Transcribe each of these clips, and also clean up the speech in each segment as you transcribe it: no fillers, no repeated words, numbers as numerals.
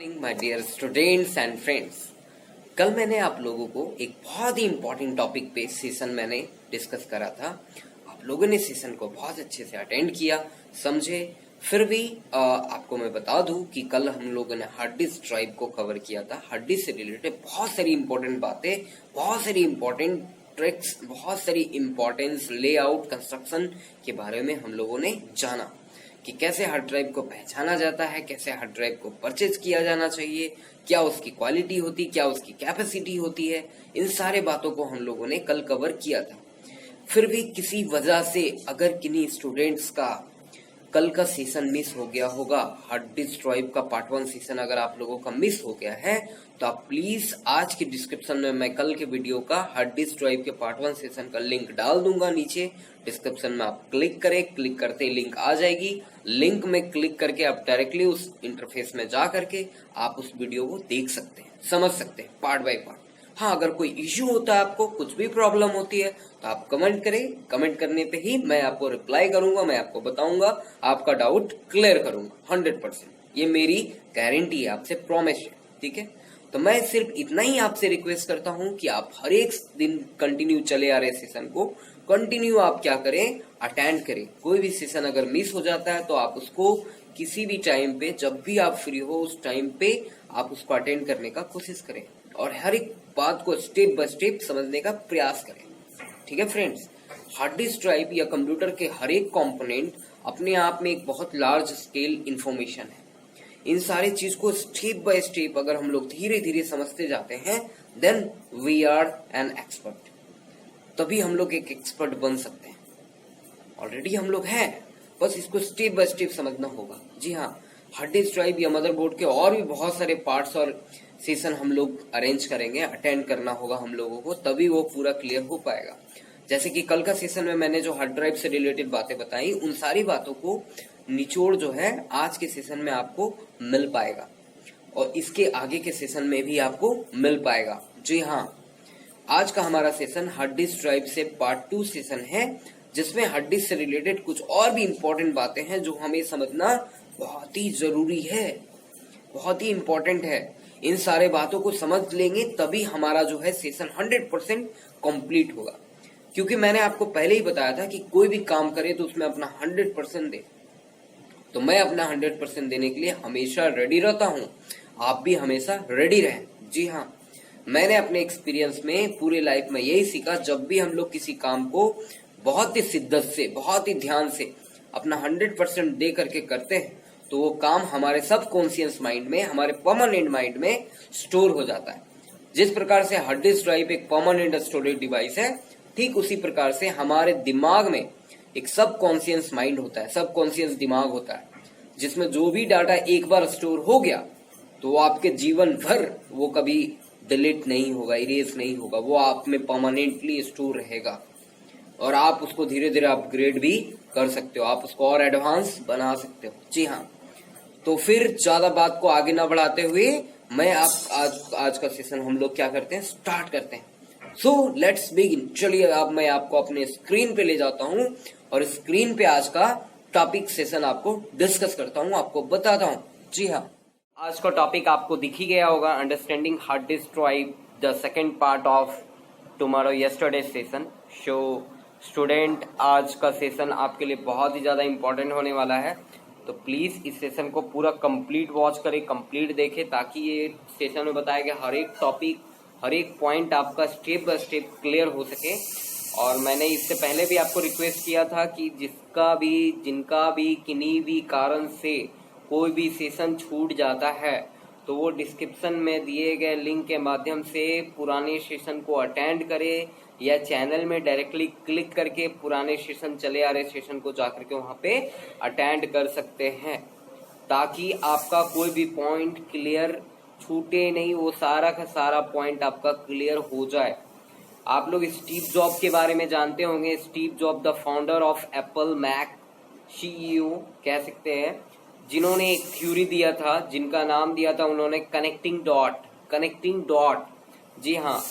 Morning my dear students and friends. कल मैंने आप लोगों को एक बहुत ही इंपॉर्टेंट टॉपिक पे सेशन मैंने डिस्कस करा था। आप लोगों ने सेशन को बहुत अच्छे से अटेंड किया, समझे। फिर भी आपको मैं बता दूं कि कल हम लोगों ने हार्ड डिस्क ड्राइव को कवर किया था। हार्ड डिस्क से रिलेटेड बहुत सारी इंपॉर्टेंट बातें, बहुत सारी इंपॉर्टेंट ट्रिक्स, बहुत सारी इंपॉर्टेंस लेआउट कंस्ट्रक्शन के बारे में हम लोगों ने जाना कि कैसे हार्ड ड्राइव को पहचाना जाता है, कैसे हार्ड ड्राइव को परचेज किया जाना चाहिए, क्या उसकी क्वालिटी होती, क्या उसकी कैपेसिटी होती है। इन सारे बातों को हम लोगों ने कल कवर किया था। फिर भी किसी वजह से अगर किन्हीं स्टूडेंट्स का कल का सेशन मिस हो गया होगा, हार्ड डिस्क ड्राइव का पार्ट 1 सेशन अगर आप लोगों का मिस हो गया है, तो आप प्लीज आज के डिस्क्रिप्शन में मैं कल के वीडियो का हार्ड डिस्क ड्राइव के पार्ट 1 सेशन का लिंक डाल दूंगा। नीचे डिस्क्रिप्शन में आप क्लिक करें, क्लिक करते ही लिंक आ जाएगी। लिंक में क्लिक करके आप डायरेक्टली उस इंटरफेस में जा करके आप उस वीडियो को देख सकते हैं, समझ सकते हैं पार्ट बाय पार्ट। हाँ, अगर कोई इश्यू होता है, आपको कुछ भी प्रॉब्लम होती है, तो आप कमेंट करें। कमेंट करने पे ही मैं आपको रिप्लाई करूंगा, मैं आपको बताऊंगा, आपका डाउट क्लियर करूंगा 100%। ये मेरी गारंटी है, आपसे प्रॉमिस है, ठीक है। तो मैं सिर्फ इतना ही आपसे रिक्वेस्ट करता हूं कि आप हर एक दिन कंटिन्यू चले आ रहे सेशन को कंटिन्यू आप क्या करें, अटेंड करें। कोई भी सेशन अगर मिस हो जाता है तो आप उसको किसी भी टाइम पे, जब भी आप फ्री हो उस टाइम पे आप उसको अटेंड करने का कोशिश करें और हर एक बात को स्टेप बाय स्टेप समझने का प्रयास करें, ठीक है फ्रेंड्स। हार्ड डिस्क ड्राइव या कंप्यूटर के हर एक कंपोनेंट अपने आप में एक बहुत लार्ज स्केल इंफॉर्मेशन है। इन सारी चीज को स्टेप बाय स्टेप अगर हम लोग धीरे धीरे समझते जाते हैं, then we are an expert. तभी हम लोग एक एक्सपर्ट बन सकते हैं। ऑलरेडी हम लोग हैं, बस इसको स्टेप बाय स्टेप समझना होगा। जी हाँ, हार्ड डिस्क ड्राइव या मदरबोर्ड के और भी बहुत सारे पार्ट्स और सेशन हम लोग अरेंज करेंगे, अटेंड करना होगा हम लोगों को, तभी वो पूरा क्लियर हो पाएगा। जैसे कि कल का सेशन में मैंने जो हार्ड ड्राइव से रिलेटेड बातें बताई, उन सारी बातों को निचोड़ जो है आज के सेशन में आपको मिल पाएगा और इसके आगे के सेशन में भी आपको मिल पाएगा। जी हाँ, आज का हमारा सेशन हार्ड डिस्क ड्राइव से पार्ट 2 सेशन है, जिसमें हार्ड डिस्क से रिलेटेड कुछ और भी इंपॉर्टेंट बातें हैं जो हमें समझना बहुत ही जरूरी है, बहुत ही इंपॉर्टेंट है। इन सारे बातों को समझ लेंगे तभी हमारा जो है सेशन 100% कंप्लीट होगा। क्योंकि मैंने आपको पहले ही बताया था कि कोई भी काम करे तो उसमें अपना 100% दे। तो मैं अपना 100% देने के लिए हमेशा रेडी रहता हूँ, आप भी हमेशा रेडी रहें। जी हाँ, मैंने अपने एक्सपीरियंस में पूरे लाइफ में यही सीखा, जब भी हम लोग किसी काम को बहुत ही शिद्दत से, बहुत ही ध्यान से अपना 100% दे करके करते हैं, तो वो काम हमारे सब कॉन्शियस माइंड में, हमारे परमानेंट माइंड में स्टोर हो जाता है। जिस प्रकार से हार्ड डिस्क ड्राइव एक परमानेंट स्टोरेज डिवाइस है, ठीक उसी प्रकार से हमारे दिमाग में एक सब कॉन्शियस माइंड होता है, सब कॉन्शियस दिमाग होता है, जिसमें जो भी डाटा एक बार स्टोर हो गया तो वो आपके जीवन भर वो कभी डिलीट नहीं होगा, इरेज नहीं होगा, वो आप में परमानेंटली स्टोर रहेगा और आप उसको धीरे धीरे अपग्रेड भी कर सकते हो, आप उसको और एडवांस बना सकते हो। जी हाँ, तो फिर ज्यादा बात को आगे ना बढ़ाते हुए मैं आज का सेशन हम लोग क्या करते हैं, स्टार्ट करते हैं। So let's begin. चलिए अब मैं आपको अपने स्क्रीन पे ले जाता हूँ और स्क्रीन पे आज का टॉपिक सेशन आपको डिस्कस करता हूँ, आपको बताता हूँ। जी हाँ, आज का टॉपिक आपको दिख ही गया होगा, understanding hard disk drive, the second part of tomorrow yesterday session. So student, आज का सेशन आपके लिए बहुत ही ज्यादा इंपॉर्टेंट होने वाला है, तो प्लीज इस सेशन को पूरा कंप्लीट वॉच करें, कंप्लीट देखें, ताकि ये सेशन में बताया गया हर एक टॉपिक, हर एक पॉइंट आपका स्टेप बाय स्टेप क्लियर हो सके। और मैंने इससे पहले भी आपको रिक्वेस्ट किया था कि जिनका भी किन्हीं भी कारण से कोई भी सेशन छूट जाता है, तो वो डिस्क्रिप्शन में दिए गए लिंक के माध्यम से पुराने सेशन को अटेंड करें या चैनल में डायरेक्टली क्लिक करके पुराने सेशन, चले आ रहे सेशन को जाकर के वहां पे अटेंड कर सकते हैं, ताकि आपका कोई भी पॉइंट क्लियर छूटे नहीं, वो सारा का सारा पॉइंट आपका क्लियर हो जाए। आप लोग स्टीव जॉब के बारे में जानते होंगे। Steve Job the founder of Apple, Mac, CEO कह सकते हैं, जिन्होंने एक थ्योरी दिया था, जिनका नाम दिया था उन्होंने कनेक्टिंग डॉट। जी हाँ,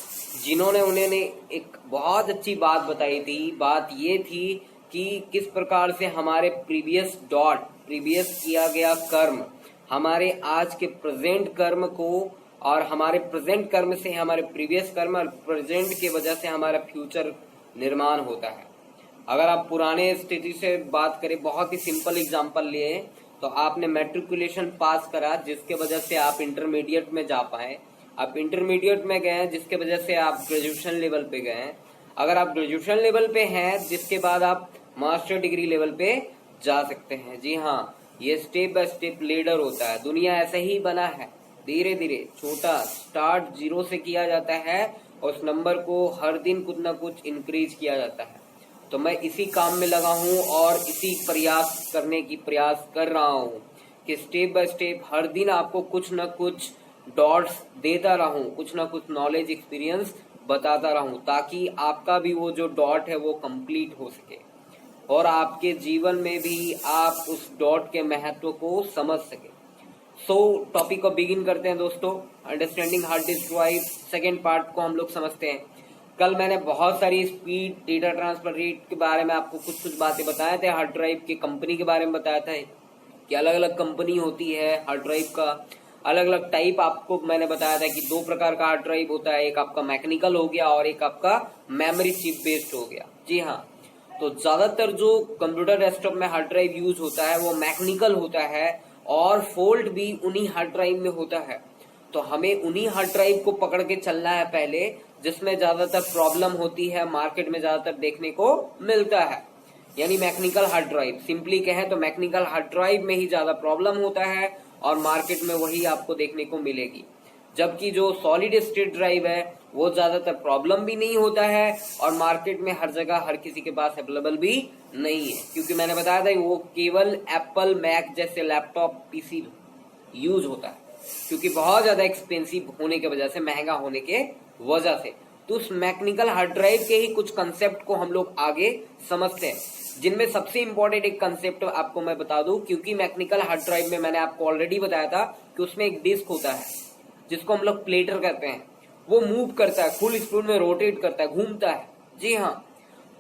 उन्होंने एक बहुत अच्छी बात बताई थी। बात ये थी कि किस प्रकार से हमारे प्रीवियस किया गया कर्म हमारे आज के प्रेजेंट कर्म को, और हमारे प्रेजेंट कर्म से हमारे प्रीवियस कर्म, और प्रेजेंट के वजह से हमारा फ्यूचर निर्माण होता है। अगर आप पुराने स्थिति से बात करें, बहुत ही सिंपल एग्जांपल लिए, तो आपने मैट्रिकुलेशन पास करा जिसके वजह से आप इंटरमीडिएट में जा पाए, आप इंटरमीडिएट में गए जिसके वजह से आप ग्रेजुएशन लेवल पे गए। अगर आप ग्रेजुएशन लेवल पे हैं जिसके बाद आप मास्टर डिग्री लेवल पे जा सकते हैं। जी हाँ, ये स्टेप बाय स्टेप लीडर होता है। दुनिया ऐसे ही बना है, धीरे धीरे छोटा स्टार्ट जीरो से किया जाता है और उस नंबर को हर दिन कुछ ना कुछ इंक्रीज किया जाता है। तो मैं इसी काम में लगा हूँ और इसी प्रयास करने की प्रयास कर रहा हूँ कि स्टेप बाय स्टेप हर दिन आपको कुछ न कुछ डॉट्स देता रहूं, कुछ ना कुछ नॉलेज एक्सपीरियंस बताता रहूं, ताकि आपका भी वो जो डॉट है वो कंप्लीट हो सके और आपके जीवन में भी आप उस डॉट के महत्व को समझ सके। सो टॉपिक को बिगिन करते हैं दोस्तों। Understanding hard disk drive second part को हम लोग समझते हैं। कल मैंने बहुत सारी स्पीड, डेटा ट्रांसफर रेट के बारे में आपको कुछ कुछ बातें बताए थे। हार्ड ड्राइव की कंपनी के बारे में बताया था कि अलग अलग कंपनी होती है हार्ड ड्राइव का, अलग अलग टाइप आपको मैंने बताया था कि दो प्रकार का हार्ड ड्राइव होता है, एक आपका मैकेनिकल हो गया और एक आपका मेमोरी चिप बेस्ड हो गया। जी हाँ, तो ज्यादातर जो कंप्यूटर डेस्कटॉप में हार्ड ड्राइव यूज होता है वो मैकेनिकल होता है और फॉल्ट भी उन्हीं हार्ड ड्राइव में होता है। तो हमें उन्हीं हार्ड ड्राइव को पकड़ के चलना है पहले, जिसमें ज्यादातर प्रॉब्लम होती है, मार्केट में ज्यादातर देखने को मिलता है। यानी मैकेनिकल हार्ड ड्राइव, सिंपली कहें तो मैकेनिकल हार्ड ड्राइव में ही ज्यादा प्रॉब्लम होता है और मार्केट में वही आपको देखने को मिलेगी। जबकि जो सॉलिड स्टेट ड्राइव है वो ज्यादातर प्रॉब्लम भी नहीं होता है और मार्केट में हर जगह हर किसी के पास अवेलेबल भी नहीं है, क्योंकि मैंने बताया था वो केवल एप्पल, मैक जैसे लैपटॉप, पीसी यूज होता है, क्योंकि बहुत ज्यादा एक्सपेंसिव होने की वजह से, महंगा होने के वजह से। तो उस मैकेनिकल हार्ड ड्राइव के ही कुछ कंसेप्ट को हम लोग आगे समझते हैं, जिनमें सबसे इंपॉर्टेंट एक कंसेप्ट आपको मैं बता दूं, क्योंकि मैकेनिकल हार्ड ड्राइव में मैंने आपको ऑलरेडी बताया था कि उसमें एक डिस्क होता है जिसको हम लोग प्लेटर कहते हैं। वो मूव करता है, फुल स्पीड में रोटेट करता है, घूमता है। जी हाँ,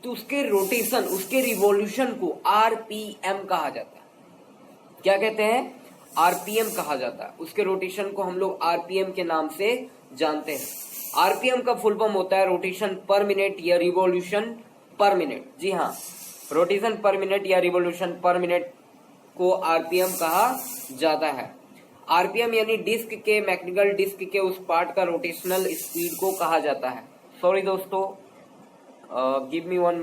तो उसके रोटेशन, उसके रिवॉल्यूशन को आरपीएम कहा जाता है। क्या कहते हैं? आरपीएम कहा जाता है। उसके रोटेशन को हम लोग आरपीएम के नाम से जानते हैं। आरपीएम का फुल फॉर्म होता है रोटेशन पर मिनट या रिवॉल्यूशन पर मिनट। जी हाँ, रोटेशन पर मिनट या रिवॉल्यूशन पर मिनट को आरपीएम कहा जाता है। आरपीएम यानी डिस्क के, मैकेनिकल डिस्क के उस पार्ट का रोटेशनल स्पीड को कहा जाता है। सॉरी दोस्तों, गिव मी वन।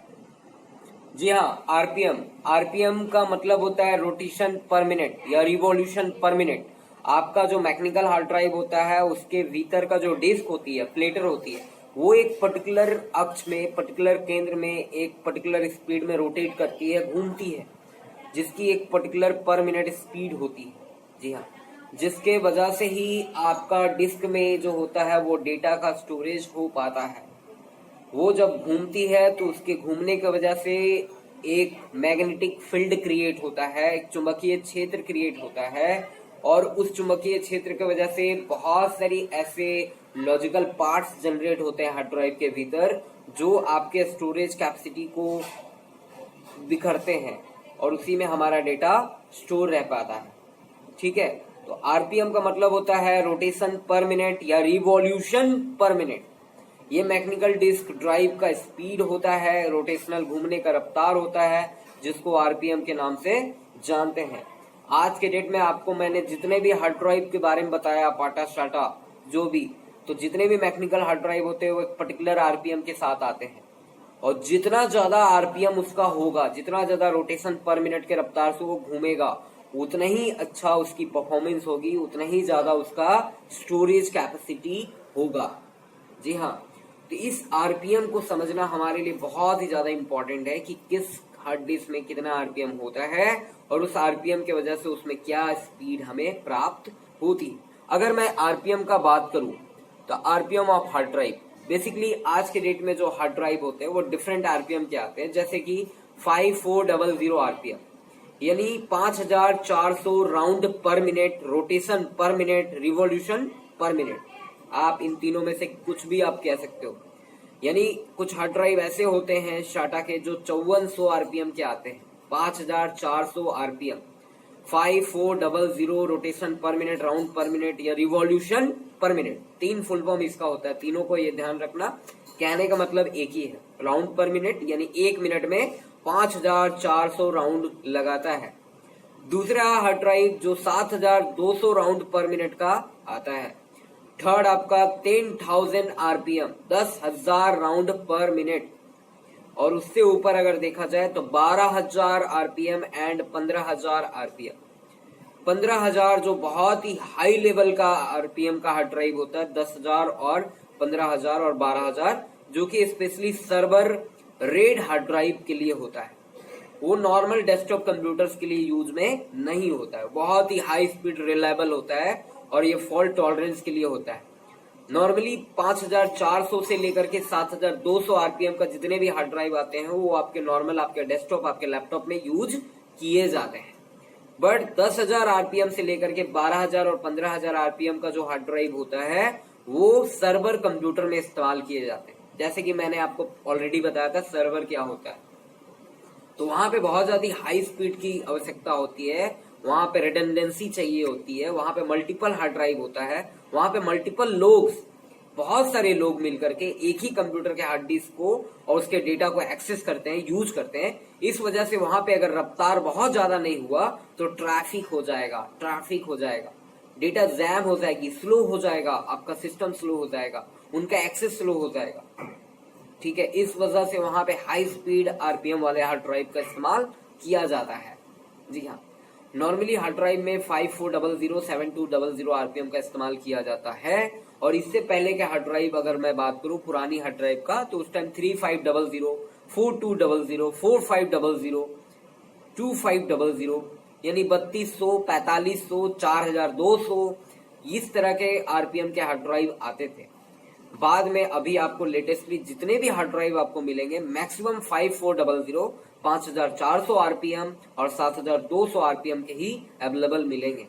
जी हाँ, आरपीएम का मतलब होता है रोटेशन पर मिनट या रिवॉल्यूशन पर मिनट। आपका जो मैकेनिकल हार्ड ड्राइव होता है उसके भीतर का जो डिस्क होती है, प्लेटर होती है, वो एक पर्टिकुलर अक्ष में, पर्टिकुलर केंद्र में, एक पर्टिकुलर स्पीड में रोटेट करती है, घूमती है, जिसकी एक पर्टिकुलर पर मिनट स्पीड होती है। जी हाँ, जिसके वजह से ही आपका डिस्क में जो होता है वो डेटा का स्टोरेज हो पाता है। वो जब घूमती है तो उसके घूमने की वजह से एक मैग्नेटिक फील्ड क्रिएट होता है, एक चुंबकीय क्षेत्र क्रिएट होता है, और उस चुंबकीय क्षेत्र की वजह से बहुत सारी ऐसे लॉजिकल पार्ट्स जनरेट होते हैं हार्ड ड्राइव के भीतर, जो आपके स्टोरेज कैपेसिटी को बिखरते हैं और उसी में हमारा डेटा स्टोर रह पाता है। ठीक है, तो आरपीएम का मतलब होता है रोटेशन पर मिनट या रिवॉल्यूशन पर मिनट। ये मैकेनिकल डिस्क ड्राइव का स्पीड होता है, रोटेशनल घूमने का रफ्तार होता है, जिसको आरपीएम के नाम से जानते हैं। आज के डेट में आपको मैंने जितने भी हार्ड ड्राइव के बारे में बताया, पाटा शाटा जो भी, तो जितने भी मैकेनिकल हार्ड ड्राइव होते हैं वो एक पर्टिकुलर आरपीएम के साथ आते हैं, और जितना ज्यादा आरपीएम उसका होगा, जितना ज्यादा रोटेशन पर मिनट के रफ्तार से वो घूमेगा, उतना ही अच्छा उसकी परफॉर्मेंस होगी, उतना ही ज्यादा उसका स्टोरेज कैपेसिटी होगा। जी हाँ, तो इस आरपीएम को समझना हमारे लिए बहुत ही ज्यादा इंपॉर्टेंट है कि किस हार्ड डिस्क में कितना आरपीएम होता है और उस आरपीएम की वजह से उसमें क्या स्पीड हमें प्राप्त होती। अगर मैं आरपीएम का बात करूं तो RPM of hard drive, basically आज के डेट में जो हार्ड ड्राइव होते हैं वो डिफरेंट आरपीएम के आते हैं, जैसे कि 5400 आरपीएम यानी 5400 round per minute, rotation per minute, revolution per minute. आप इन तीनों में से कुछ भी आप कह सकते हो। यानी कुछ हार्ड ड्राइव ऐसे होते हैं शाटा के जो 5400 आरपीएम के आते हैं, 5400 RPM. 5400 rotation per minute, round per minute या revolution per minute, 3 full form इसका होता है। तीनों को ये ध्यान रखना, कहने का मतलब एक ही है। राउंड पर मिनट यानी 1 मिनट में 5400 राउंड लगाता है। दूसरा हार्ड ड्राइव जो 7200 राउंड पर मिनट का आता है। थर्ड आपका 10,000 आरपीएम, 10,000 राउंड पर मिनट। और उससे ऊपर अगर देखा जाए तो 12,000 आरपीएम एंड 15,000 आरपीएम। 15,000 जो बहुत ही हाई लेवल का आरपीएम का हार्ड ड्राइव होता है, 10,000 और 15,000 और 12,000 जो कि specially server red hard drive के लिए होता है। वो नॉर्मल डेस्कटॉप कंप्यूटर्स के लिए यूज में नहीं होता है। बहुत ही हाई स्पीड रिलायबल होता है और ये फॉल्ट टॉलरेंस के लिए होता है। नॉर्मली 5400 से लेकर के 7200 आरपीएम का जितने भी हार्ड ड्राइव आते हैं वो आपके नॉर्मल आपके डेस्कटॉप आपके लैपटॉप में यूज किए जाते हैं। बट 10,000 आरपीएम से लेकर के 12,000 और 15,000 आरपीएम का जो हार्ड ड्राइव होता है वो सर्वर कंप्यूटर में इस्तेमाल किए जाते हैं। जैसे कि मैंने आपको ऑलरेडी बताया था सर्वर क्या होता है, तो वहां पे बहुत ज्यादा हाई स्पीड की आवश्यकता होती है, वहां पे रिडंडेंसी चाहिए होती है, वहां पे मल्टीपल हार्ड ड्राइव होता है, वहां पे मल्टीपल लोग, बहुत सारे लोग मिलकर के एक ही कंप्यूटर के हार्ड डिस्क को और उसके डेटा को एक्सेस करते हैं, यूज करते हैं। इस वजह से वहां पे अगर रफ्तार बहुत ज्यादा नहीं हुआ तो ट्रैफिक हो जाएगा, डेटा जैम हो जाएगी, स्लो हो जाएगा, आपका सिस्टम स्लो हो जाएगा, उनका एक्सेस स्लो हो जाएगा। ठीक है, इस वजह से वहां पे हाई स्पीड आरपीएम वाले हार्ड ड्राइव का इस्तेमाल किया जाता है। जी हाँ, नॉर्मली हार्ड ड्राइव में 5400 7200 आरपीएम का इस्तेमाल किया जाता है। और इससे पहले के हार्ड ड्राइव अगर मैं बात करूं पुरानी हार्ड ड्राइव का, तो उस टाइम 3500 4200 4500 2500 यानी 3200 4500 4200 इस तरह के आरपीएम के हार्ड ड्राइव आते थे। बाद में अभी आपको लेटेस्टली जितने भी हार्ड ड्राइव आपको मिलेंगे मैक्सिमम 5400 5400 आरपीएम और 7200 आरपीएम के ही अवेलेबल मिलेंगे।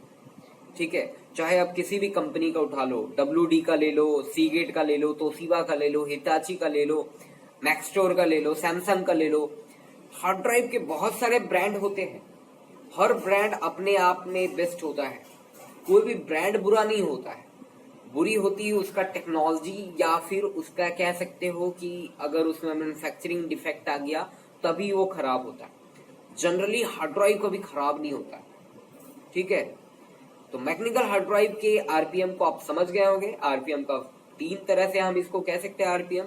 ठीक है, चाहे आप किसी भी कंपनी का उठा लो, WD का ले लो, सीगेट का ले लो, तोशिबा का ले लो, हिताची का ले लो, मैक्सटोर का ले लो, सैमसंग का ले लो। हार्ड ड्राइव के बहुत सारे ब्रांड होते हैं, हर ब्रांड अपने आप में बेस्ट होता है, कोई भी ब्रांड बुरा नहीं होता है। बुरी होती है उसका टेक्नोलॉजी या फिर उसका कह सकते हो कि अगर उसमें मैन्युफैक्चरिंग डिफेक्ट आ गया तभी वो खराब होता है। जनरली हार्ड ड्राइव कभी खराब नहीं होता है। ठीक है, तो मैकेनिकल हार्ड ड्राइव के आरपीएम को आप समझ गए होंगे। आरपीएम का 3 तरह से हम इसको कह सकते हैं। आरपीएम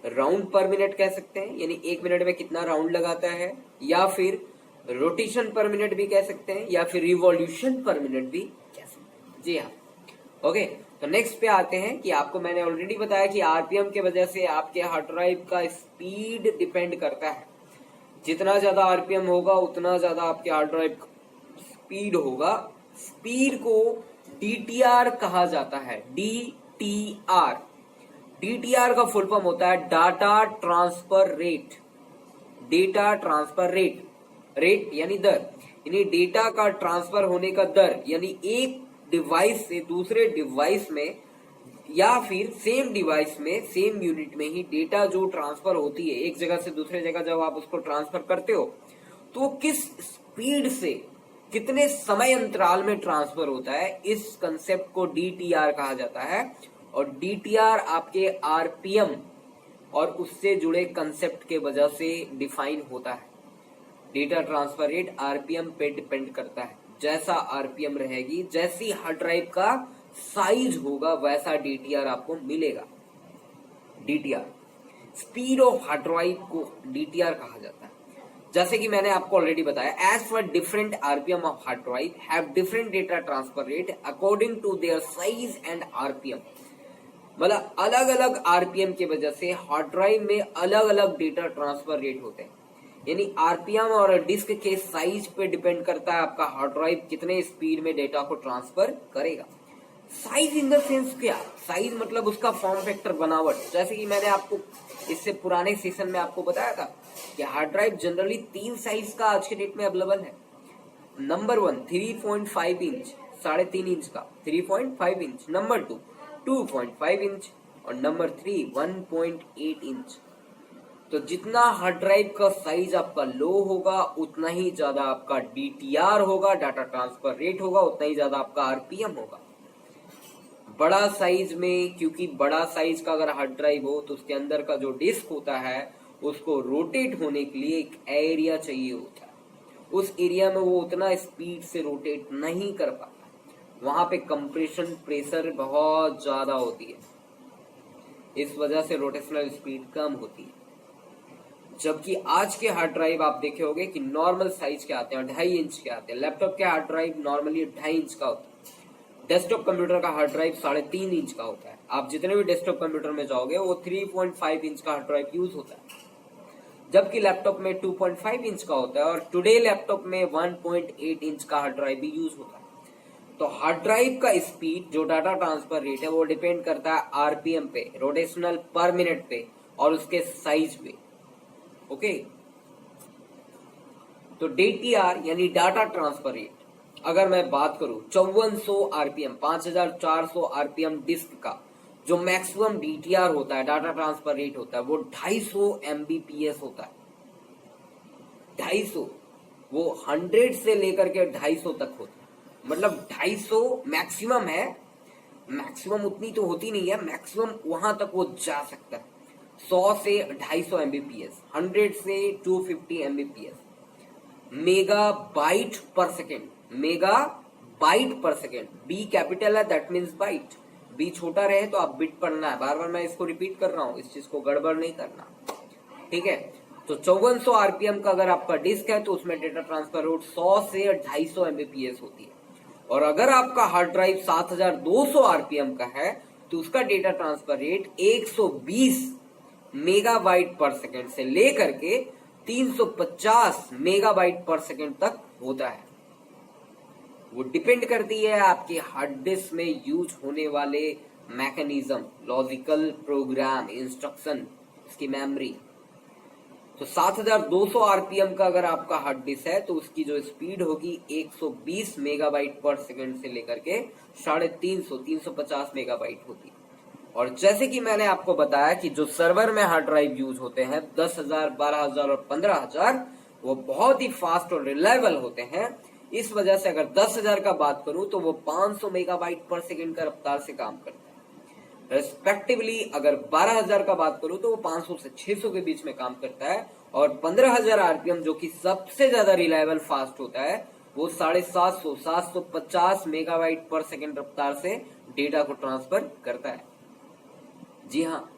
राउंड पर मिनट कह सकते हैं, यानी 1 मिनट में कितना राउंड लगाता है, या फिर रोटेशन पर मिनट भी कह सकते हैं, या फिर रिवॉल्यूशन पर मिनट भी कह सकते हैं। जी हाँ, ओके। तो नेक्स्ट पे आते हैं कि आपको मैंने ऑलरेडी बताया कि आरपीएम के वजह से आपके हार्ड ड्राइव का स्पीड डिपेंड करता है। जितना ज्यादा आरपीएम होगा उतना ज्यादा आपके हार्ड ड्राइव स्पीड होगा। स्पीड को डीटीआर कहा जाता है, डीटीआर। डीटीआर का फुल फॉर्म होता है data transfer rate. Data transfer rate, rate यानी दर, यानी डेटा का ट्रांसफर होने का दर, यानी एक डिवाइस से दूसरे डिवाइस में या फिर सेम डिवाइस में सेम यूनिट में ही डेटा जो ट्रांसफर होती है एक जगह से दूसरे जगह, जब आप उसको ट्रांसफर करते हो तो किस स्पीड से कितने समय अंतराल में ट्रांसफर होता है, इस कंसेप्ट को डीटीआर कहा जाता है। और डीटीआर आपके आरपीएम और उससे जुड़े कंसेप्ट के वजह से डिफाइन होता है। डेटा ट्रांसफर रेट आरपीएम पे डिपेंड करता है। जैसा आरपीएम रहेगी, जैसी हार्ड ड्राइव का साइज होगा, वैसा डीटीआर आपको मिलेगा। DTR speed of hard drive को डीटीआर कहा जाता है। जैसे कि मैंने आपको ऑलरेडी बताया, as for different RPM of hard drive have different data transfer rate according to their size and RPM. मतलब अलग अलग आरपीएम की वजह से हार्ड ड्राइव में अलग अलग डेटा ट्रांसफर रेट होते हैं। यानी आरपीएम और डिस्क के साइज पे डिपेंड करता है आपका हार्ड ड्राइव कितने स्पीड में डेटा को ट्रांसफर करेगा। साइज इन द सेंस क्या, साइज मतलब उसका फॉर्म फैक्टर, बनावट। जैसे कि मैंने आपको इससे पुराने सेशन में आपको बताया था कि हार्ड ड्राइव जनरली 3 साइज का आज के डेट में अवेलेबल है। नंबर 1 3.5 इंच, 3.5 इंच का 3.5 इंच, नंबर 2 2.5 इंच और नंबर 3 1.8 इंच। तो जितना हार्ड ड्राइव का साइज आपका लो होगा उतना ही ज्यादा आपका DTR होगा, डाटा ट्रांसफर रेट होगा, उतना ही ज्यादा आपका RPM होगा। बड़ा साइज में, क्योंकि बड़ा साइज का अगर हार्ड ड्राइव हो तो उसके अंदर का जो डिस्क होता है उसको रोटेट होने के लिए एक एरिया चाहिए होता है। उस एरिया में वो उतना स्पीड से रोटेट नहीं कर पाता, वहां पे कंप्रेशन प्रेशर बहुत ज्यादा होती है, इस वजह से रोटेशनल स्पीड कम होती है। जबकि आज के हार्ड ड्राइव आप देखे होंगे कि नॉर्मल साइज के आते हैं, 2.5 इंच के आते हैं। लैपटॉप के हार्ड ड्राइव नॉर्मली 2.5 इंच का होता है। डेस्कटॉप कंप्यूटर का हार्ड ड्राइव 3.5 इंच का होता है। आप जितने भी डेस्कटॉप कंप्यूटर में जाओगे वो 3.5 इंच का हार्ड ड्राइव यूज होता है, जबकि लैपटॉप में 2.5 इंच का होता है। और टुडे लैपटॉप में 1.8 इंच का हार्ड ड्राइव भी यूज होता है। तो हार्ड ड्राइव का स्पीड, जो डाटा ट्रांसफर रेट है, वो डिपेंड करता है RPM पे, रोटेशनल पर मिनट पे, और उसके साइज पे। ओके, तो DTR यानी डाटा ट्रांसफर रेट, अगर मैं बात करूं 5400 RPM, 5400 RPM डिस्क का जो मैक्सिमम DTR होता है, डाटा ट्रांसफर रेट होता है, वो 250 Mbps होता है। 250, वो 100 से लेकर के 250 तक होता है। मतलब 250 मैक्सिमम है, मैक्सिमम उतनी तो होती नहीं है, मैक्सिमम वहां तक वो जा सकता है। 100 से 250 Mbps, 100 से 250 Mbps। मेगाबाइट पर सेकेंड, मेगाबाइट पर सेकेंड, बी कैपिटल है, दैट मीन्स बाइट। बी छोटा रहे तो आप बिट पढ़ना है, बार बार मैं इसको रिपीट कर रहा हूं, इस चीज को गड़बड़ नहीं करना, ठीक है। तो 5400 RPM का अगर आपका डिस्क है तो उसमें डेटा ट्रांसफर रेट 100 से 250 Mbps होती है। और अगर आपका हार्ड ड्राइव 7200 RPM का है तो उसका डेटा ट्रांसफर रेट 120 मेगाबाइट पर सेकेंड से लेकर के 350 मेगाबाइट पर सेकेंड तक होता है। वो डिपेंड करती है आपके हार्ड डिस्क में यूज होने वाले मैकेनिज्म, लॉजिकल प्रोग्राम, इंस्ट्रक्शन, इसकी मेमोरी। तो 7200 RPM का अगर आपका हार्ड डिस्क है तो उसकी जो स्पीड होगी 120 मेगाबाइट पर सेकेंड से लेकर के 350 मेगाबाइट होगी। और जैसे कि मैंने आपको बताया कि जो सर्वर में हार्ड ड्राइव यूज होते हैं 10,000, 12,000 और 15,000, वो बहुत ही फास्ट और रिलायबल होते हैं। इस वजह से अगर 10,000 का बात करूं तो वो 500 मेगाबाइट पर सेकेंड का रफ्तार से काम करता है। रेस्पेक्टिवली अगर 12,000 का बात करूं तो वो 500 से 600 के बीच में काम करता है। और 15,000 RPM जो कि सबसे ज्यादा रिलायबल फास्ट होता है, वो 750, 750 मेगाबाइट पर सेकेंड रफ्तार से डेटा को ट्रांसफर करता है। जी हाँ,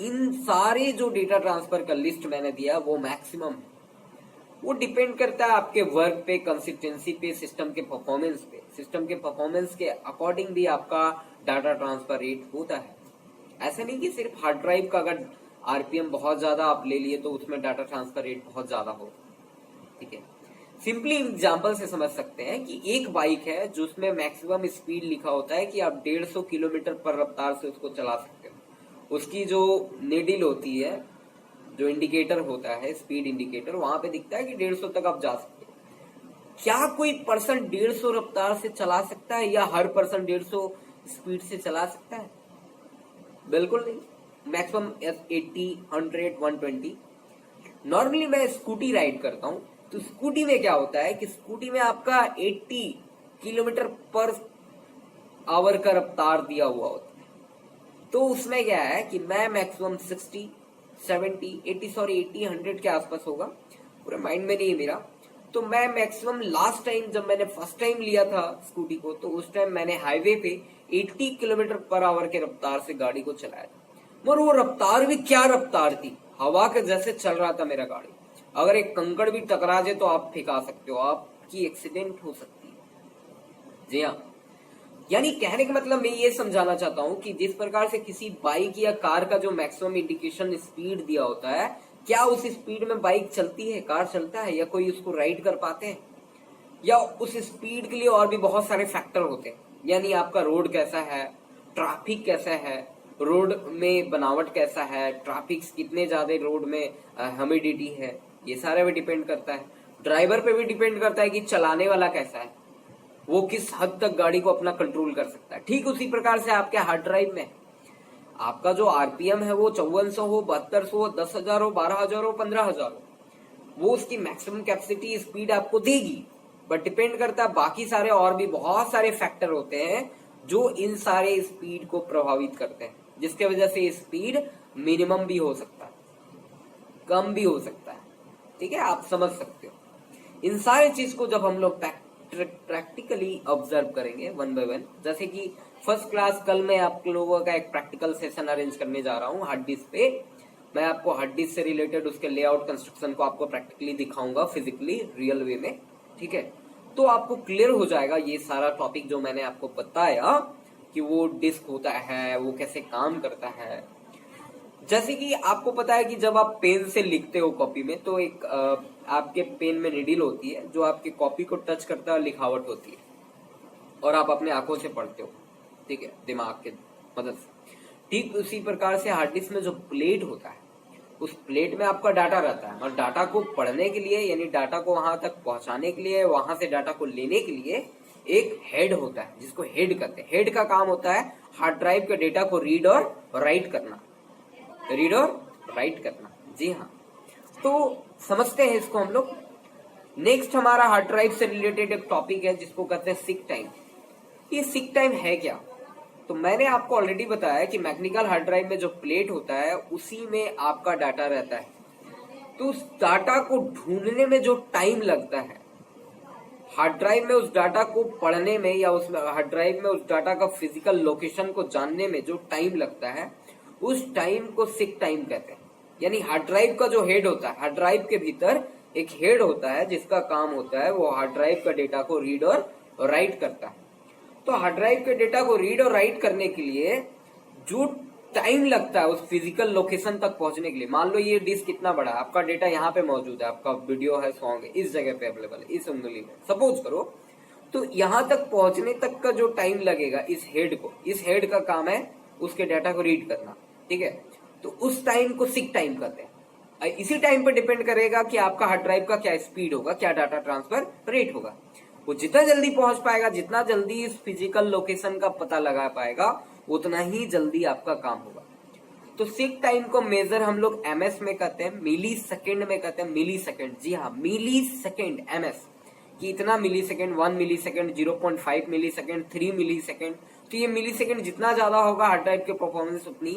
इन सारे जो डेटा ट्रांसफर का लिस्ट मैंने दिया वो मैक्सिमम है। वो डिपेंड करता है आपके वर्क पे, कंसिस्टेंसी पे, सिस्टम के परफॉर्मेंस पे। सिस्टम के परफॉर्मेंस के अकॉर्डिंग भी आपका डाटा ट्रांसफर रेट होता है। ऐसा नहीं कि सिर्फ हार्ड ड्राइव का अगर RPM बहुत ज्यादा आप ले लिए तो उसमें डाटा ट्रांसफर रेट बहुत ज्यादा हो, ठीक है। सिंपली एग्जांपल से समझ सकते हैं कि एक बाइक है जो उसमें मैक्सिमम स्पीड लिखा होता है कि आप 150 किलोमीटर पर रफ्तार से उसको चला सकते हो। उसकी जो नीडल होती है, जो इंडिकेटर होता है, स्पीड इंडिकेटर, वहां पे दिखता है कि 150 तक आप जा सकते हो। क्या कोई पर्सन 150 रफ्तार से चला सकता है या हर पर्सन 150 स्पीड से चला सकता है? बिल्कुल नहीं। मैक्सिमम 80, 100, 120। नॉर्मली मैं स्कूटी राइड करता हूं तो स्कूटी में क्या होता है कि स्कूटी में आपका 80 किलोमीटर पर आवर का रफ्तार दिया हुआ होता है। तो उसमें क्या है कि मैं मैक्सिमम 60, 70, 80, 100 के आसपास होगा, पूरे माइंड में नहीं है मेरा। तो मैं मैक्सिमम लास्ट टाइम जब मैंने फर्स्ट टाइम लिया था स्कूटी को, तो उस टाइम मैंने हाईवे पे 80 किलोमीटर पर आवर के रफ्तार से गाड़ी को चलाया था। मगर वो रफ्तार भी क्या रफ्तार थी, हवा के जैसे चल रहा था मेरा गाड़ी। अगर एक कंकड़ भी टकरा जाए तो आप फेंका सकते हो, आपकी एक्सीडेंट हो सकती है। जी हाँ, यानी कहने का मतलब मैं ये समझाना चाहता हूं कि जिस प्रकार से किसी बाइक या कार का जो मैक्सिमम इंडिकेशन स्पीड दिया होता है, क्या उस स्पीड में बाइक चलती है, कार चलता है, या कोई उसको राइड कर पाते हैं? या उस स्पीड के लिए और भी बहुत सारे फैक्टर होते हैं। यानी आपका रोड कैसा है, ट्रैफिक कैसा है, रोड में बनावट कैसा है, ट्रैफिक कितने ज्यादा रोड में ह्यूमिडिटी है, ये सारा भी डिपेंड करता है। ड्राइवर पे भी डिपेंड करता है कि चलाने वाला कैसा है, वो किस हद तक गाड़ी को अपना कंट्रोल कर सकता है। ठीक उसी प्रकार से आपके हार्ड ड्राइव में आपका जो आरपीएम है वो 5400 हो, 7200 हो, 10,000 हो, 12,000 हो, 15,000 हो, वो उसकी मैक्सिमम कैपेसिटी स्पीड आपको देगी। बट डिपेंड करता है बाकी सारे और भी बहुत सारे फैक्टर होते हैं जो इन सारे स्पीड को प्रभावित करते हैं, जिसके वजह से स्पीड मिनिमम भी हो सकता है, कम भी हो सकता है। ठीक है, आप समझ सकते हो। इन सारे चीज को जब हम लोग प्रैक्टिकली ऑब्जर्व करेंगे वन बाय वन, जैसे कि फर्स्ट क्लास कल मैं आप लोगों का एक प्रैक्टिकल सेशन अरेंज करने जा रहा हूँ हार्ड डिस्क पे। मैं आपको हार्ड डिस्क से रिलेटेड उसके लेआउट कंस्ट्रक्शन को आपको प्रैक्टिकली दिखाऊंगा फिजिकली रियल वे में। ठीक है, तो आपको क्लियर हो जाएगा ये सारा टॉपिक जो मैंने आपको बताया कि वो डिस्क होता है, वो कैसे काम करता है। जैसे कि आपको पता है कि जब आप पेन से लिखते हो कॉपी में, तो एक आपके पेन में निडिल होती है जो आपके कॉपी को टच करता है और लिखावट होती है, और आप अपने आंखों से पढ़ते हो। ठीक है, दिमाग के मदद से। ठीक उसी प्रकार से हार्ड डिस्क में जो प्लेट होता है, उस प्लेट में आपका डाटा रहता है, और डाटा को पढ़ने के लिए यानी डाटा को वहां तक पहुंचाने के लिए, वहां से डाटा को लेने के लिए एक हेड होता है जिसको हेड कहते हैं। हेड का काम होता है हार्ड ड्राइव के डेटा को रीड और राइट करना, रीड और राइट करना। जी हाँ, तो समझते हैं इसको हम लोग। नेक्स्ट हमारा हार्ड ड्राइव से रिलेटेड एक टॉपिक है जिसको कहते हैं सीक टाइम। ये सीक टाइम है क्या? तो मैंने आपको ऑलरेडी बताया कि मैकेनिकल हार्ड ड्राइव में जो प्लेट होता है उसी में आपका डाटा रहता है। तो उस डाटा को ढूंढने में जो टाइम लगता है, हार्ड ड्राइव में उस डाटा को पढ़ने में, या उस हार्ड ड्राइव में उस डाटा का फिजिकल लोकेशन को जानने में जो टाइम लगता है, उस टाइम को सीक टाइम कहते हैं। यानी हार्ड ड्राइव का जो हेड होता है, हार्ड ड्राइव के भीतर एक हेड होता है जिसका काम होता है वो हार्ड ड्राइव का डेटा को रीड और राइट करता है। तो हार्ड ड्राइव के डेटा को रीड और राइट करने के लिए जो टाइम लगता है उस फिजिकल लोकेशन तक पहुंचने के लिए, मान लो ये डिस्क कितना बड़ा है, आपका डेटा यहाँ पे मौजूद है, आपका वीडियो है, सॉन्ग है, इस जगह पे अवेलेबल है, इस उंगली में सपोज करो, तो यहाँ तक पहुंचने तक का जो टाइम लगेगा इस हेड को, इस हेड का काम है उसके डाटा को रीड करना। ठीक है, तो उस टाइम को सीक टाइम कहते हैं। इसी टाइम पे डिपेंड करेगा कि आपका हार्ड ड्राइव का क्या स्पीड होगा, क्या डाटा ट्रांसफर रेट होगा। वो जितना जल्दी पहुंच पाएगा, जितना जल्दी इस फिजिकल लोकेशन का पता लगा पाएगा, उतना ही जल्दी आपका काम होगा। तो सीक टाइम को मेजर हम लोग एमएस में करते हैं, मिली सेकेंड में करते हैं। मिली सेकेंड, जी हाँ, मिली सेकेंड, एमएस कि इतना मिली सेकेंड, 1 मिली सेकेंड, 0.5 मिली सेकेंड, 3 मिली सेकेंड। तो ये मिली सेकेंड जितना ज्यादा होगा हार्ड ड्राइव की परफॉर्मेंस उतनी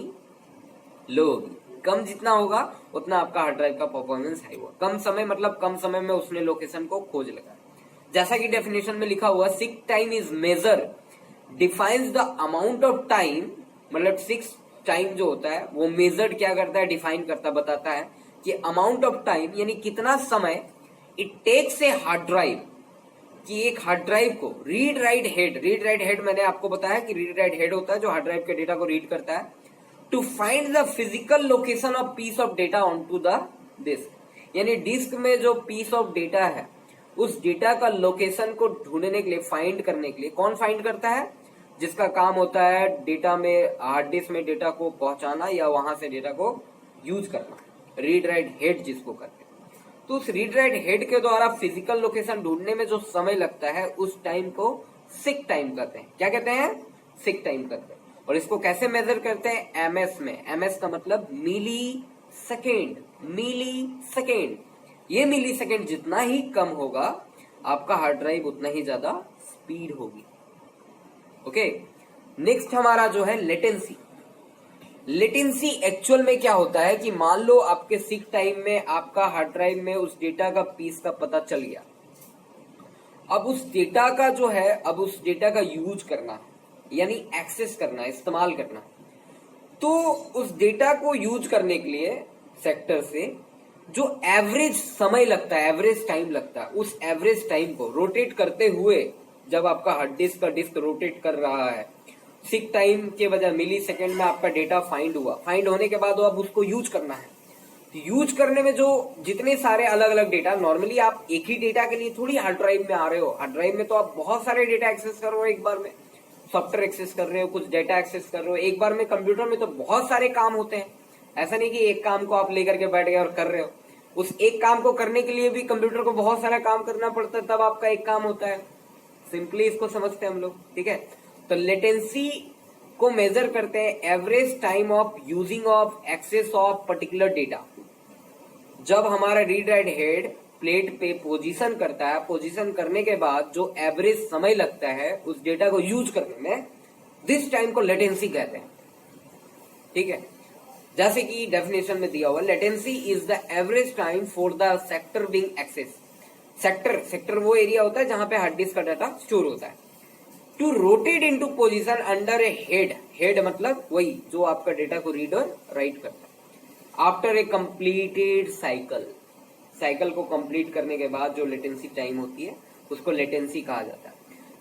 लो होगी, कम जितना होगा उतना आपका हार्ड ड्राइव का परफॉर्मेंस हाई होगा। कम समय मतलब कम समय में उसने लोकेशन को खोज लगा। जैसा कि डेफिनेशन में लिखा हुआ, seek time is major defines the amount of time, मतलब सीक टाइम जो होता है वो मेजर्ड क्या करता है, डिफाइन करता, बताता है कि अमाउंट ऑफ टाइम यानी कितना समय it takes a hard drive, कि एक हार्ड ड्राइव को read write head, read write head मैंने आपको बताया कि रीड राइट हेड होता है जो हार्ड ड्राइव के डेटा को रीड करता है, to find the physical location of piece of data on to the disk. यानी डिस्क में जो पीस ऑफ डेटा है उस डेटा का लोकेशन को ढूंढने के लिए, फाइंड करने के लिए, कौन फाइंड करता है? जिसका काम होता है डेटा में, हार्ड डिस्क में डेटा को पहुंचाना या वहां से डेटा को यूज करना, रीड राइट हेड जिसको कहते हैं। तो उस रीड राइट हेड के द्वारा फिजिकल लोकेशन ढूंढने में जो समय लगता है उस टाइम को सीक टाइम कहते हैं। क्या कहते हैं? सीक टाइम कहते हैं। और इसको कैसे मेजर करते हैं? एमएस में। एमएस का मतलब मिली सेकेंड, मिली सेकेंड। ये मिली सेकेंड जितना ही कम होगा आपका हार्ड ड्राइव उतना ही ज्यादा स्पीड होगी। ओके, नेक्स्ट हमारा जो है लेटेंसी। लेटेंसी एक्चुअल में क्या होता है कि मान लो आपके सीक टाइम में आपका हार्ड ड्राइव में उस डेटा का पीस का पता चल गया। अब उस डेटा का जो है, अब उस डेटा का यूज करना है, यानी एक्सेस करना, इस्तेमाल करना। तो उस डेटा को यूज करने के लिए सेक्टर से जो एवरेज समय लगता है, एवरेज टाइम लगता है, उस एवरेज टाइम को रोटेट करते हुए, जब आपका हार्ड डिस्क का डिस्क रोटेट कर रहा है, सीक टाइम के वजह मिली सेकेंड में आपका डेटा फाइंड हुआ, फाइंड होने के बाद अब उसको यूज करना है। तो यूज करने में जो जितने सारे अलग अलग डेटा, नॉर्मली आप एक ही डेटा के लिए थोड़ी हार्ड ड्राइव में आ रहे हो। हार्ड ड्राइव में तो आप बहुत सारे डेटा एक्सेस कर रहे हो एक बार में, सॉफ्टवेयर एक्सेस कर रहे हो, कुछ डेटा एक्सेस कर रहे हो एक बार में। कंप्यूटर में तो बहुत सारे काम होते हैं, ऐसा नहीं कि एक काम को आप लेकर के बैठ गए और कर रहे हो। उस एक काम को करने के लिए भी कंप्यूटर को बहुत सारा काम करना पड़ता है, तब आपका एक काम होता है। सिंपली इसको समझते हैं हम लोग, ठीक है। तो लेटेंसी को मेजर करते हैं average time of using of access of particular data. जब हमारा रीड राइट हेड प्लेट पे पोजीशन करता है, पोजीशन करने के बाद जो एवरेज समय लगता है उस डेटा को यूज करने में, दिस टाइम को लेटेंसी कहते हैं। ठीक है, जैसे कि डेफिनेशन में दिया हुआ, latency is the average time for the sector being access. Sector वो एरिया होता है जहां पे हार्ड डिस्क का डाटा स्टोर होता है। To rotate into position under a head मतलब वही जो आपका डेटा को रीड और राइट करता है। आफ्टर ए कंप्लीटेड साइकिल को कंप्लीट करने के बाद जो लेटेंसी टाइम होती है उसको लेटेंसी कहा जाता है।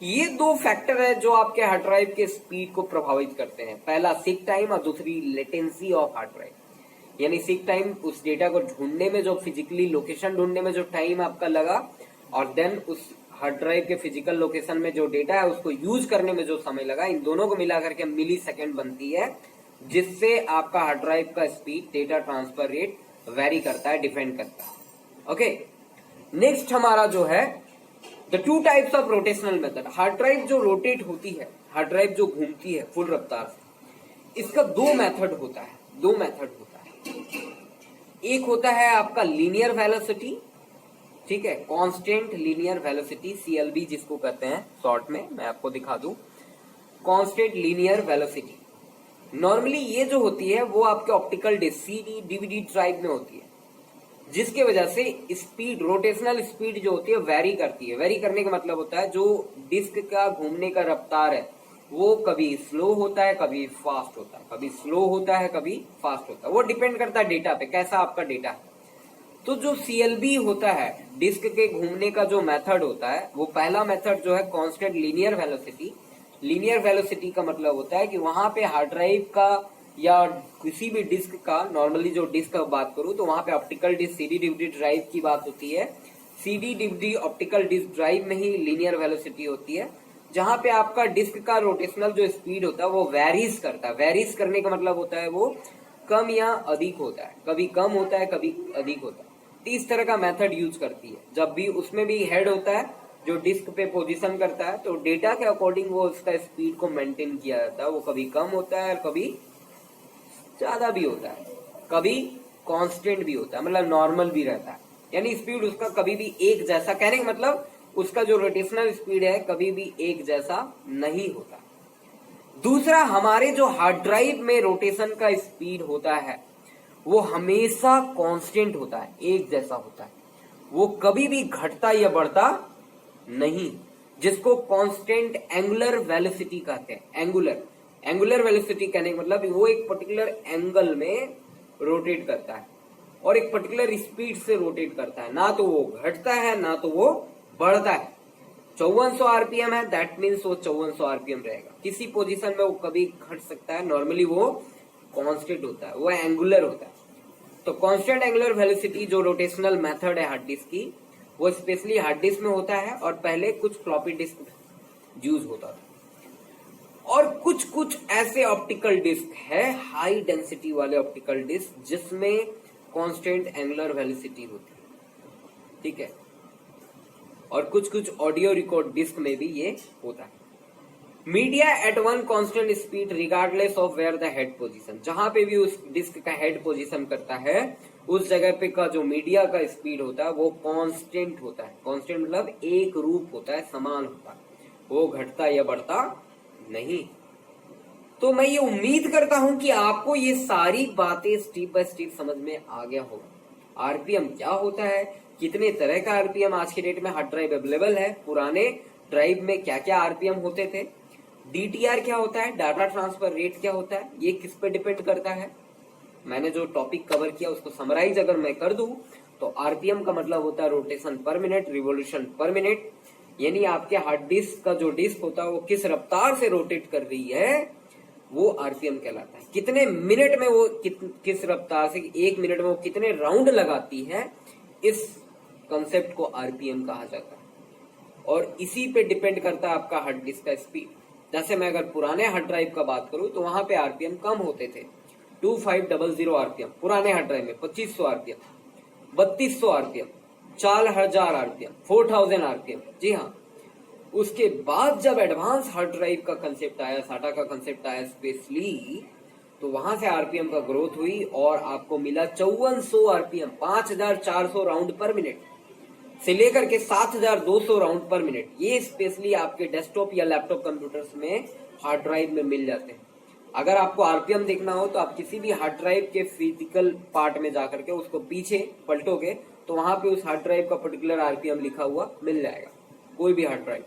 ये दो फैक्टर है जो आपके हार्ड ड्राइव के स्पीड को प्रभावित करते हैं। पहला सीक टाइम और दूसरी लेटेंसी ऑफ हार्ड ड्राइव। यानी सीक टाइम उस डेटा को ढूंढने में, जो फिजिकली लोकेशन ढूंढने में जो टाइम आपका लगा, और देन उस हार्ड ड्राइव के फिजिकल लोकेशन में जो डेटा है उसको यूज करने में जो समय लगा, इन दोनों को मिलाकर के मिली सेकेंड बनती है, जिससे आपका हार्ड ड्राइव का speed, data transfer rate very करता है, डिपेंड करता है। ओके, नेक्स्ट हमारा जो है the two types of rotational method. Hard drive जो रोटेट होती है, हार्ड ड्राइव जो घूमती है फुल रफ्तार से, इसका दो मेथड होता है। एक होता है आपका लीनियर वेलोसिटी, ठीक है, कांस्टेंट लीनियर वेलोसिटी, सीएलवी जिसको कहते हैं शॉर्ट में, मैं आपको दिखा दूं, कांस्टेंट लीनियर वेलोसिटी। नॉर्मली ये जो होती है वो आपके optical disk, CD DVD drive में होती है, जिसके वजह से स्पीड, रोटेशनल स्पीड जो होती है वेरी करती है। वेरी करने का मतलब होता है जो डिस्क का घूमने का रफ्तार है वो कभी स्लो होता है, कभी फास्ट होता है, कभी स्लो होता है, कभी फास्ट होता है। वो डिपेंड करता है डेटा पे, कैसा आपका डेटा है। तो जो सीएलबी होता है, डिस्क के घूमने का जो मेथड होता है, वो पहला मेथड जो है constant linear velocity. Linear velocity का मतलब होता है कि वहां पे हार्ड ड्राइव का या किसी भी डिस्क का, नॉर्मली जो डिस्क का बात करूं तो वहां पे optical disk, CD DVD drive की बात होती है। CD DVD optical disk drive में ही लीनियर वेलोसिटी होती है, जहां पे आपका डिस्क का रोटेशनल जो स्पीड होता है वो वेरीज करता है। वेरीज करने का मतलब होता है वो कम या अधिक होता है, कभी कम होता है, कभी अधिक होता है। तो इस तरह का मेथड यूज करती है। जब भी उसमें भी हेड होता है जो डिस्क पे पोजीशन करता है, तो डेटा के अकॉर्डिंग वो उसका स्पीड को मेंटेन किया जाता है। वो कभी कम होता है, कभी ज्यादा भी होता है, कभी कांस्टेंट भी होता है, मतलब नॉर्मल भी रहता है। यानी स्पीड उसका कभी भी एक जैसा, कहने का मतलब उसका जो रोटेशनल स्पीड है कभी भी एक जैसा नहीं होता। दूसरा, हमारे जो हार्ड ड्राइव में रोटेशन का स्पीड होता है वो हमेशा कांस्टेंट होता है, एक जैसा होता है। वो कभी भी घटता या बढ़ता नहीं, जिसको कांस्टेंट एंगुलर वेलोसिटी कहते हैं। एंगुलर वेलोसिटी कहने का मतलब वो एक पर्टिकुलर एंगल में रोटेट करता है और एक पर्टिकुलर स्पीड से रोटेट करता है। ना तो वो घटता है, ना तो वो बढ़ता है। 5400 आरपीएम है, दैट मीन्स वो 5400 आरपीएम रहेगा। किसी पोजीशन में वो कभी घट सकता है, नॉर्मली वो कांस्टेंट होता है, वो एंगुलर होता है। तो कांस्टेंट एंगुलर वेलोसिटी जो रोटेशनल मेथड है हार्ड डिस्क की, वो स्पेशली हार्ड डिस्क में होता है, और पहले कुछ फ्लॉपी डिस्क यूज होता था। और कुछ ऐसे ऑप्टिकल डिस्क है, हाई डेंसिटी वाले ऑप्टिकल डिस्क, जिसमें कांस्टेंट एंगुलर वेलोसिटी होती है, ठीक है। और कुछ ऑडियो रिकॉर्ड डिस्क में भी ये होता है। Media at one constant speed regardless of where the head position. जहां पे भी उस डिस्क का हेड पोजीशन करता है, उस जगह पे का जो मीडिया का स्पीड होता है वो कांस्टेंट होता है। कांस्टेंट मतलब एक रूप होता है, समान होता है, वो घटता या बढ़ता नहीं। तो मैं ये उम्मीद करता हूं कि आपको ये सारी बातें स्टेप बाय स्टेप समझ में आ गया होगा। आरपीएम क्या होता है, कितने तरह का आरपीएम आज के डेट में हार्ड ड्राइव अवेलेबल है, पुराने ड्राइव में क्या क्या आरपीएम होते थे, डीटीआर क्या होता है, डाटा ट्रांसफर रेट क्या होता है, ये किस पे डिपेंड करता है। मैंने जो टॉपिक कवर किया उसको समराइज अगर मैं कर दूं तो आरपीएम का मतलब होता है rotation per minute, revolution per minute. यानी आपके हार्ड डिस्क का जो डिस्क होता है वो किस रफ्तार से रोटेट कर रही है, वो आरपीएम कहलाता है। कितने मिनट में वो किस रफ्तार से, एक मिनट में वो कितने राउंड लगाती है, इस कंसेप्ट को आरपीएम कहा जाता है। और इसी पे डिपेंड करता है आपका हार्ड डिस्क का स्पीड। जैसे मैं अगर पुराने हार्ड ड्राइव का बात करूं तो वहां पे आरपीएम कम होते थे, 2500 आरपीएम पुराने हार्ड ड्राइव में, 2500 आरपीएम, 3200 आरपीएम, 4000 आरपीएम, 4000 आरपीएम। जी हाँ, उसके बाद जब एडवांस हार्ड ड्राइव का कंसेप्ट आया, साटा का कंसेप्ट आया स्पेशली, तो वहां से आरपीएम का ग्रोथ हुई और आपको मिला 5400 आरपीएम, 5400 राउंड पर मिनट से लेकर के 7200 राउंड पर मिनट। ये स्पेशली आपके डेस्कटॉप या लैपटॉप कंप्यूटर्स में हार्ड ड्राइव में मिल जाते हैं। अगर आपको आरपीएम देखना हो तो आप किसी भी हार्ड ड्राइव के फिजिकल पार्ट में जाकर के उसको पीछे पलटोगे तो वहां पे उस हार्ड ड्राइव का पर्टिकुलर आरपीएम लिखा हुआ मिल जाएगा। कोई भी हार्ड ड्राइव,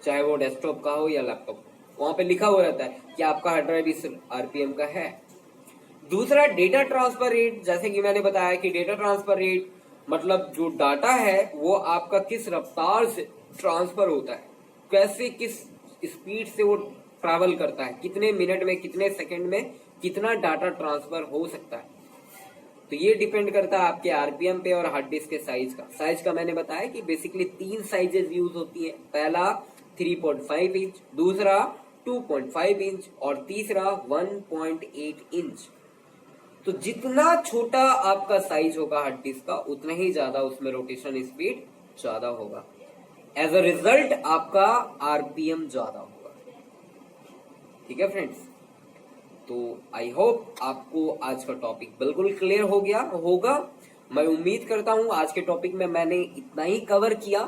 चाहे वो डेस्कटॉप का हो या लैपटॉप, वहां पे लिखा हुआ रहता है कि आपका हार्ड ड्राइव इस आरपीएम का है। दूसरा डेटा ट्रांसफर रेट, जैसे कि मैंने बताया कि डेटा ट्रांसफर रेट मतलब जो डाटा है वो आपका किस रफ्तार से ट्रांसफर होता है, कैसे किस स्पीड से वो ट्रैवल करता है, कितने मिनट में कितने सेकंड में कितना डाटा ट्रांसफर हो सकता है। तो ये डिपेंड करता है आपके आरपीएम पे और हार्ड डिस्क के साइज का मैंने बताया कि बेसिकली 3 साइजेस यूज होती है। पहला 3.5 इंच, दूसरा 2.5 इंच और तीसरा 1.8 इंच। तो जितना छोटा आपका साइज होगा हार्ड डिस्क का उतना ही ज्यादा उसमें रोटेशन स्पीड ज्यादा होगा। एज अ रिजल्ट आपका आरपीएम ज्यादा होगा। ठीक है फ्रेंड्स, तो आई होप आपको आज का टॉपिक बिल्कुल क्लियर हो गया होगा। मैं उम्मीद करता हूं आज के टॉपिक में मैंने इतना ही कवर किया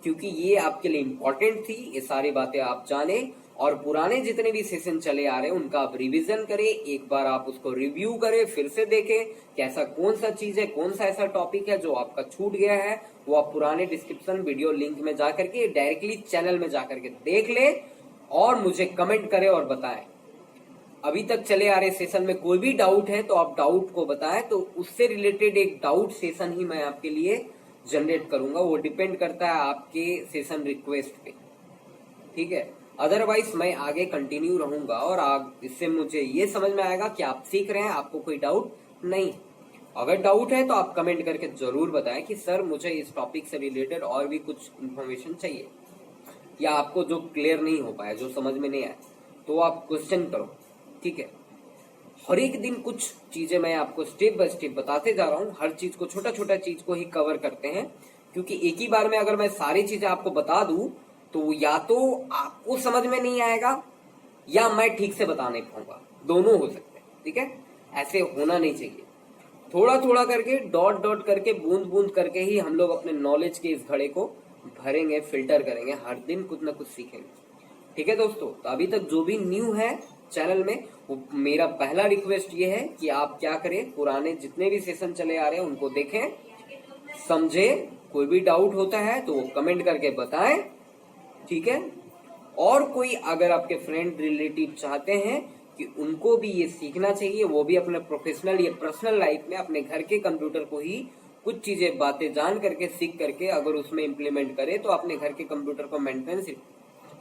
क्योंकि ये आपके लिए इम्पोर्टेंट थी। ये सारी बातें आप जाने और पुराने जितने भी सेशन चले आ रहे हैं उनका आप रिवीजन करें, एक बार आप उसको रिव्यू करें, फिर से देखें कि ऐसा कौन सा चीज है, कौन सा ऐसा टॉपिक है जो आपका छूट गया है। वो आप पुराने डिस्क्रिप्शन वीडियो लिंक में जाकर के डायरेक्टली चैनल में जाकर के देख ले और मुझे कमेंट करें और बताएं। अभी तक चले आ रहे सेशन में कोई भी डाउट है तो आप डाउट को बताएं, तो उससे रिलेटेड एक डाउट सेशन ही मैं आपके लिए जनरेट करूंगा। वो डिपेंड करता है आपके सेशन रिक्वेस्ट पे। ठीक है, अदरवाइज मैं आगे कंटिन्यू रहूंगा और इससे मुझे ये समझ में आएगा कि आप सीख रहे हैं, आपको कोई डाउट नहीं। अगर डाउट है तो आप कमेंट करके जरूर बताएं कि सर मुझे इस टॉपिक से रिलेटेड और भी कुछ इन्फॉर्मेशन चाहिए, या आपको जो क्लियर नहीं हो पाया, जो समझ में नहीं आया, तो आप क्वेश्चन करो। ठीक है, हर एक दिन कुछ चीजें मैं आपको स्टेप बाय स्टेप बताते जा रहा हूँ। हर चीज को, छोटा छोटा चीज को ही कवर करते हैं, क्योंकि एक ही बार में अगर मैं सारी चीजें आपको बता दूं तो या तो आपको समझ में नहीं आएगा या मैं ठीक से बता नहीं पाऊंगा, दोनों हो सकते हैं। ठीक है, ऐसे होना नहीं चाहिए। थोड़ा थोड़ा करके, डॉट डॉट करके, बूंद बूंद करके ही हम लोग अपने नॉलेज के इस घड़े को भरेंगे, फिल्टर करेंगे, हर दिन कुछ ना कुछ सीखेंगे। ठीक है दोस्तों, तो अभी तक जो भी न्यू है चैनल में, वो मेरा पहला रिक्वेस्ट ये है कि आप क्या करें, पुराने जितने भी सेशन चले आ रहे हैं उनको देखें, समझे। कोई भी डाउट होता है तो वो कमेंट करके बताएं। ठीक है, और कोई अगर आपके फ्रेंड रिलेटिव चाहते हैं कि उनको भी ये सीखना चाहिए, वो भी अपने प्रोफेशनल या पर्सनल लाइफ में अपने घर के कंप्यूटर को ही कुछ चीजें, बातें जान करके, सीख करके अगर उसमें इम्प्लीमेंट करे तो अपने घर के कंप्यूटर को मेंटेनेंस,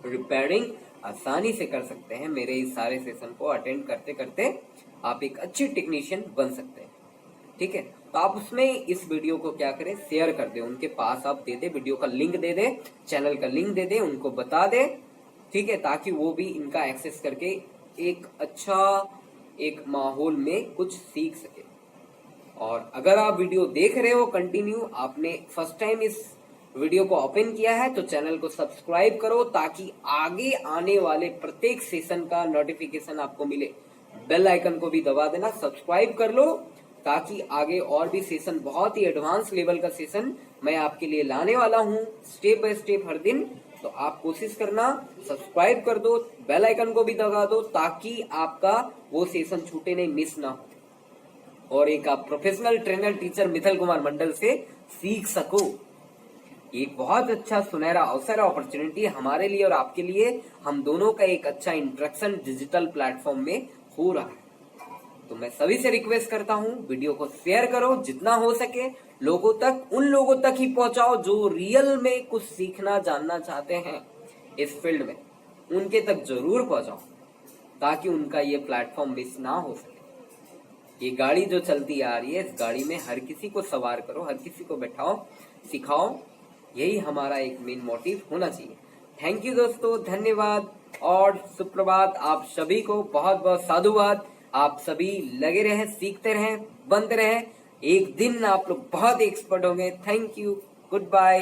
रिपेयरिंग आसानी से कर सकते हैं। मेरे इस सारे सेशन को अटेंड करते करते आप एक अच्छे टेक्नीशियन बन सकते हैं। ठीक है, तो आप उसमें इस वीडियो को क्या करें, शेयर कर दे, उनके पास आप दे दे, वीडियो का लिंक दे दे, चैनल का लिंक दे दे, उनको बता दे। ठीक है, ताकि वो भी इनका एक्सेस करके एक अच्छा एक माहौल में कुछ सीख सके। और अगर आप वीडियो देख रहे हो कंटिन्यू, आपने फर्स्ट टाइम इस वीडियो को ओपन किया है तो चैनल को सब्सक्राइब करो ताकि आगे आने वाले प्रत्येक सेशन का नोटिफिकेशन आपको मिले। बेल आइकन को भी दबा देना, सब्सक्राइब कर लो ताकि आगे और भी सेशन, बहुत ही एडवांस लेवल का सेशन मैं आपके लिए लाने वाला हूँ स्टेप बाय स्टेप हर दिन। तो आप कोशिश करना, सब्सक्राइब कर दो, बेल आइकन को भी दबा दो ताकि आपका वो सेशन छूटे नहीं, मिस ना हो, और एक आप professional trainer teacher Mithal Kumar Mandal से सीख सको। एक बहुत अच्छा सुनहरा अवसर, अपॉर्चुनिटी हमारे लिए और आपके लिए, हम दोनों का एक अच्छा इंटरेक्शन डिजिटल प्लेटफॉर्म में हो रहा है। तो मैं सभी से रिक्वेस्ट करता हूँ, वीडियो को शेयर करो, जितना हो सके लोगों तक, उन लोगों तक ही पहुंचाओ जो रियल में कुछ सीखना, जानना चाहते हैं इस फील्ड में, उनके तक जरूर पहुंचाओ ताकि उनका ये प्लेटफॉर्म मिस ना हो सके। ये गाड़ी जो चलती आ रही है, इस गाड़ी में हर किसी को सवार करो, हर किसी को बैठाओ, सिखाओ, यही हमारा एक मेन मोटिव होना चाहिए। थैंक यू दोस्तों, धन्यवाद और सुप्रभात। आप सभी को बहुत बहुत साधुवाद। आप सभी लगे रहें, सीखते रहें, बनते रहें, एक दिन आप लोग बहुत एक्सपर्ट होंगे। Thank you, good bye.